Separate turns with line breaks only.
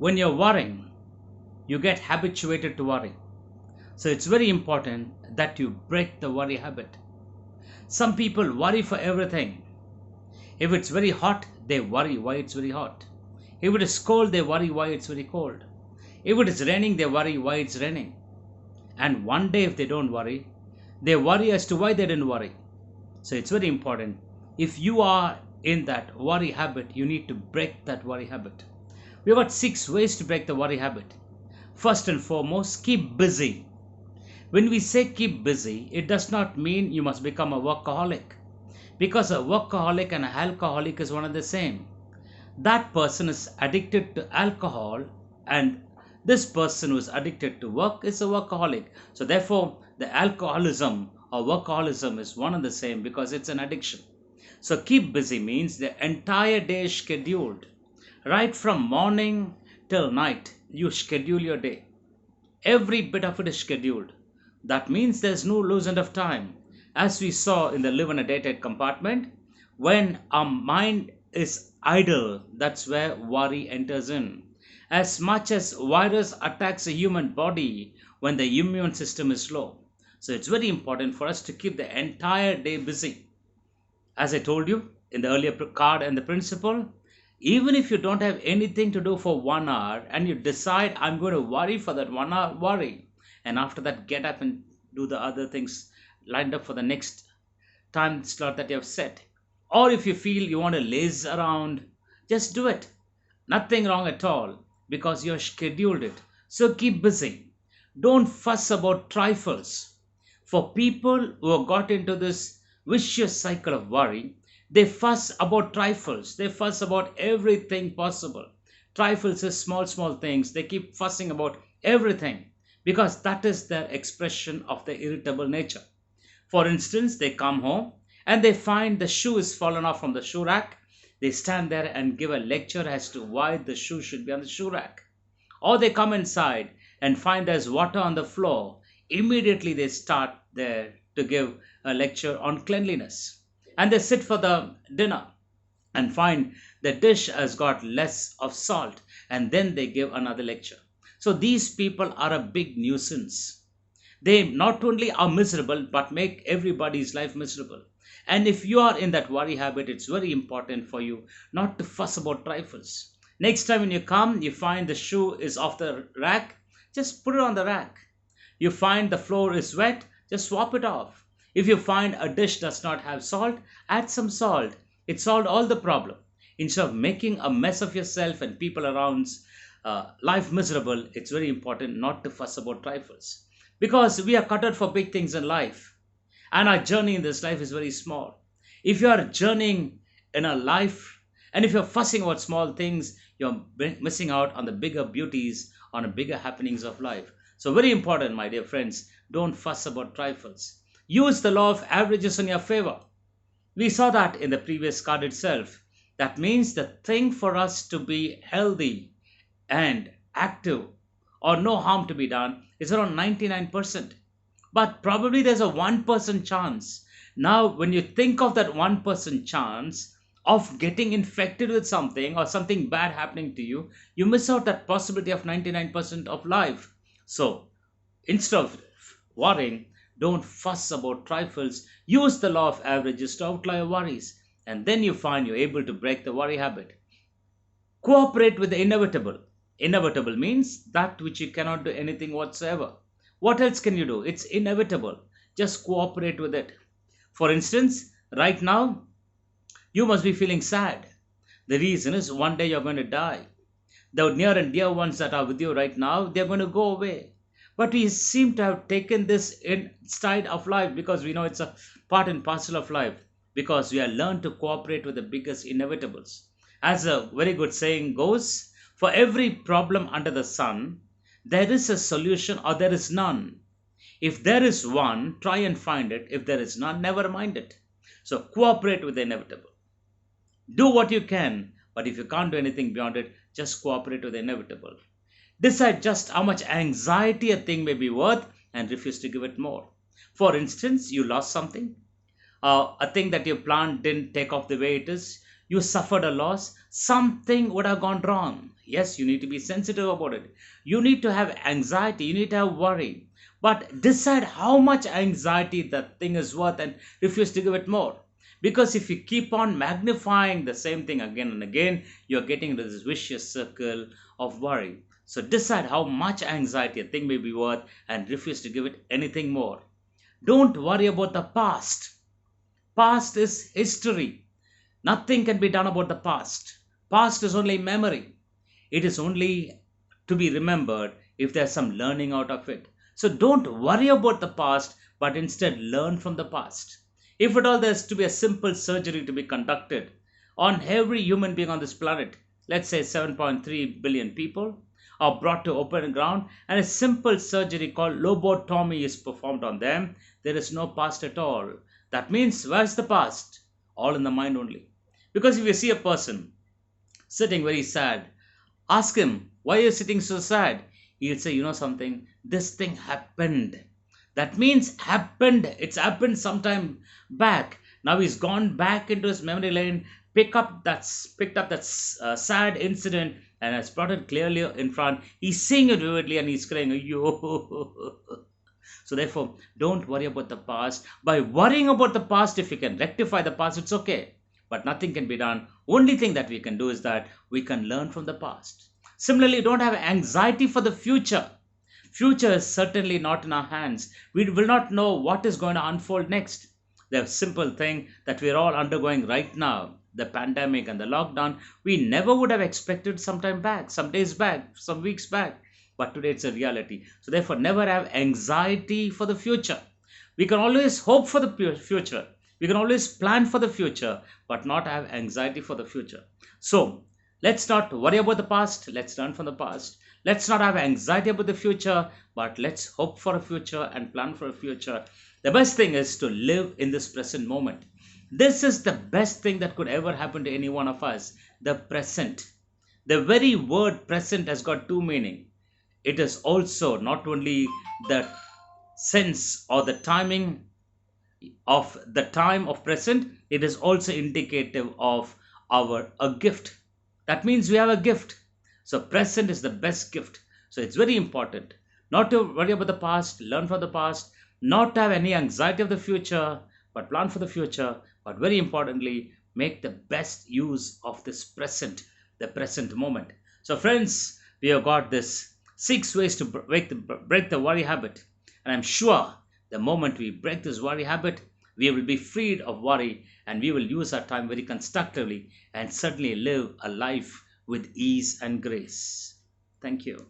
When you're worrying, you get habituated to worry. So it's very important that you break the worry habit. Some people worry for everything. If it's very hot, they worry why it's very hot. If it is cold, they worry why it's very cold. If it is raining, they worry why it's raining. And one day, if they don't worry, they worry as to why they didn't worry. So it's very important. If you are in that worry habit, you need to break that worry habit. We've got 6 ways to break the worry habit. First and foremost, keep busy. When we say keep busy, it does not mean you must become a workaholic. Because a workaholic and an alcoholic is one and the same. That person is addicted to alcohol, and this person who is addicted to work is a workaholic. So therefore, the alcoholism or workaholism is one and the same because it's an addiction. So keep busy means the entire day is scheduled. Right from morning till night, you schedule your day. Every bit of it is scheduled. That means there's no lose end of time. As we saw in the live in a daytime compartment, when our mind is idle, that's where worry enters in. As much as virus attacks a human body when the immune system is low. So it's very important for us to keep the entire day busy. As I told you in the earlier card and the principle, even if you don't have anything to do for 1 hour and you decide I'm going to worry for that 1 hour, worry. And after that, get up and do the other things lined up for the next time slot that you have set. Or if you feel you want to laze around, just do it. Nothing wrong at all because you have scheduled it. So keep busy. Don't fuss about trifles. For people who have got into this vicious cycle of worry, they fuss about trifles. They fuss about everything possible. Trifles is small, small things. They keep fussing about everything because that is their expression of their irritable nature. For instance, they come home and they find the shoe is fallen off from the shoe rack. They stand there and give a lecture as to why the shoe should be on the shoe rack. Or they come inside and find there's water on the floor. Immediately they start there to give a lecture on cleanliness. And they sit for the dinner and find the dish has got less of salt, and then they give another lecture. So these people are a big nuisance. They not only are miserable but make everybody's life miserable. And if you are in that worry habit, it's very important for you not to fuss about trifles. Next time when you come, you find the shoe is off the rack, just put it on the rack. You find the floor is wet, just swap it off. If you find a dish does not have salt, add some salt. It solved all the problem. Instead of making a mess of yourself and people around's life miserable, it's very important not to fuss about trifles. Because we are cut out for big things in life. And our journey in this life is very small. If you are journeying in a life, and if you're fussing about small things, you're missing out on the bigger beauties, on the bigger happenings of life. So very important, my dear friends, don't fuss about trifles. Use the law of averages in your favor. We saw that in the previous card itself. That means the thing for us to be healthy and active or no harm to be done is around 99%. But probably there's a 1% chance. Now, when you think of that 1% chance of getting infected with something or something bad happening to you, you miss out that possibility of 99% of life. So, instead of worrying, don't fuss about trifles. Use the law of averages to outlie your worries. And then you find you're able to break the worry habit. Cooperate with the inevitable. Inevitable means that which you cannot do anything whatsoever. What else can you do? It's inevitable. Just cooperate with it. For instance, right now, you must be feeling sad. The reason is one day you're going to die. The near and dear ones that are with you right now, they're going to go away. But we seem to have taken this inside of life because we know it's a part and parcel of life. Because we have learned to cooperate with the biggest inevitables. As a very good saying goes, for every problem under the sun, there is a solution or there is none. If there is one, try and find it. If there is none, never mind it. So cooperate with the inevitable. Do what you can, but if you can't do anything beyond it, just cooperate with the inevitable. Decide just how much anxiety a thing may be worth and refuse to give it more. For instance, you lost something. A thing that you planned didn't take off the way it is. You suffered a loss. Something would have gone wrong. Yes, you need to be sensitive about it. You need to have anxiety. You need to have worry. But decide how much anxiety that thing is worth and refuse to give it more. Because if you keep on magnifying the same thing again and again, you're getting into this vicious circle of worry. So decide how much anxiety a thing may be worth and refuse to give it anything more. Don't worry about the past. Past is history. Nothing can be done about the past. Past is only memory. It is only to be remembered if there's some learning out of it. So don't worry about the past, but instead learn from the past. If at all there's to be a simple surgery to be conducted on every human being on this planet, let's say 7.3 billion people, are brought to open ground and a simple surgery called lobotomy is performed on them, there is no past at all. That means, where's the past? All in the mind only. Because if you see a person sitting very sad, ask him, why are you sitting so sad? He'll say, you know something, this thing happened. That means happened. It's happened sometime back. Now he's gone back into his memory lane, picked up that sad incident and has brought it clearly in front. He's seeing it vividly and he's crying, yo. So therefore, don't worry about the past. By worrying about the past, if you can rectify the past, it's okay. But nothing can be done. Only thing that we can do is that we can learn from the past. Similarly, don't have anxiety for the future. Future is certainly not in our hands. We will not know what is going to unfold next. The simple thing that we are all undergoing right now, the pandemic and the lockdown, we never would have expected some time back, some days back, some weeks back. But today it's a reality. So therefore, never have anxiety for the future. We can always hope for the future. We can always plan for the future, but not have anxiety for the future. So let's not worry about the past. Let's learn from the past. Let's not have anxiety about the future, but let's hope for a future and plan for a future. The best thing is to live in this present moment. This is the best thing that could ever happen to any one of us. The present. The very word present has got two meanings. It is also not only the sense or the timing of the time of present, it is also indicative of a gift. That means we have a gift. So present is the best gift. So it's very important not to worry about the past, learn from the past, not to have any anxiety of the future, but plan for the future. But very importantly, make the best use of this present, the present moment. So friends, we have got this 6 ways to break the worry habit. And I'm sure the moment we break this worry habit, we will be freed of worry and we will use our time very constructively and certainly live a life with ease and grace. Thank you.